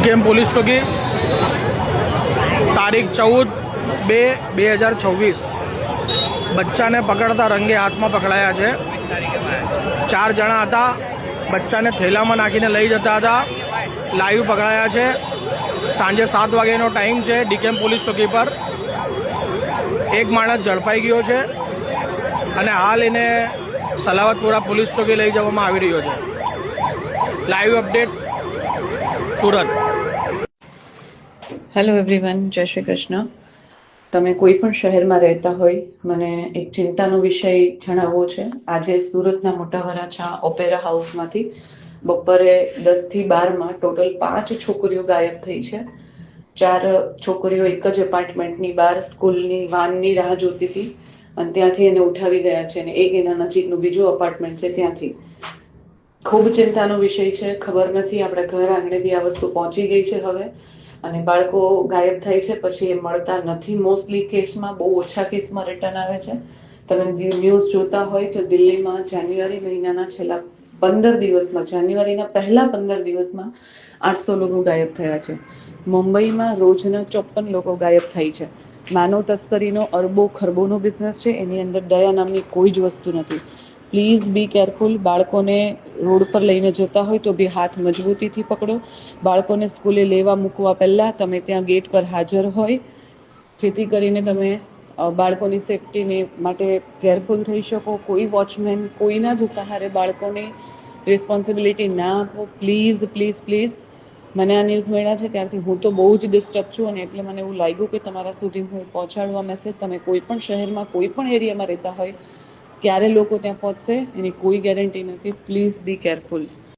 ડીકેએમ police ચોકી તારીખ 14/2/2026 બચ્ચાને પકડતા રંગે હાથમાં પકડાયા છે। 4 જણા હતા, બચ્ચાને થેલામાં નાખીને લઈ જતા હતા, લાઈવ પકડાયા છે। સાંજે 7 વાગ્યાનો ટાઈમ છે। ડીકેએમ પોલીસ ચોકી પર એક માણસ ઝડપાઈ ગયો છે અને હાલ એને સલાવતપુરા પોલીસ ચોકી લઈ જવામાં આવી રહ્યો છે। Live update Surat. Hello everyone, જય શ્રી કૃષ્ણ। તમે કોઈ પણ શહેરમાં રહેતા હોય, મને એક ચિંતાનો વિષય જણાવવો છે। આજે સુરતના મોટા વરાછા ઓપેરા હાઉસમાંથી બપોરે 10 થી 12 ટોટલ 5 છોકરીઓ ગાયબ થઈ છે। 4 છોકરીઓ એક જ એપાર્ટમેન્ટની બહાર સ્કૂલની વાનની રાહ જોતી હતી અને ત્યાંથી એને ઉઠાવી ગયા છે અને એક એના નજીકનું બીજું અપાર્ટમેન્ટ છે ત્યાંથી। ખૂબ ચિંતાનો વિષય છે। ખબર નથી આપણા ઘર આંગણે બી આ વસ્તુ પહોંચી ગઈ છે હવે, અને બાળકો ગાયબ થાય છે પછી એ મળતા નથી। મોસ્ટલી કેસમાં બહુ ઓછા કેસમાં રિટર્ન આવે છે। તમે ન્યૂઝ જોતા હોય તો દિલ્હીમાં જાન્યુઆરી મહિનાના છેલ્લા 15 દિવસમાં, જાન્યુઆરીના પહેલા 15 દિવસમાં 800 લોકો ગાયબ થયા છે। મુંબઈમાં રોજના 54 લોકો ગાયબ થાય છે। માનવ તસ્કરીનો અરબો ખરબોનો બિઝનેસ છે, એની અંદર દયા નામની કોઈ જ વસ્તુ નથી। Please be careful. બાળકોને રોડ પર લઈને જતા હોય તો બી હાથ મજબૂતીથી પકડો। બાળકોને સ્કૂલે લેવા મૂકવા પહેલાં તમે ત્યાં ગેટ પર હાજર હોય, જેથી કરીને તમે બાળકોની સેફટીને માટે કેરફુલ થઈ શકો। કોઈ વોચમેન, કોઈના જ સહારે બાળકોની રિસ્પોન્સિબિલિટી ના આપો। Please please please. મને આ ન્યૂઝ મળ્યા છે ત્યારથી હું તો બહુ જ ડિસ્ટર્બ છું, અને એટલે મને એવું લાગ્યું કે તમારા સુધી હું પહોંચાડવા મેસેજ। તમે કોઈ પણ શહેરમાં, કોઈ પણ એરિયામાં રહેતા હોય, ક્યારે લોકો ત્યાં પહોંચશે એની કોઈ ગેરંટી નથી। Please be careful.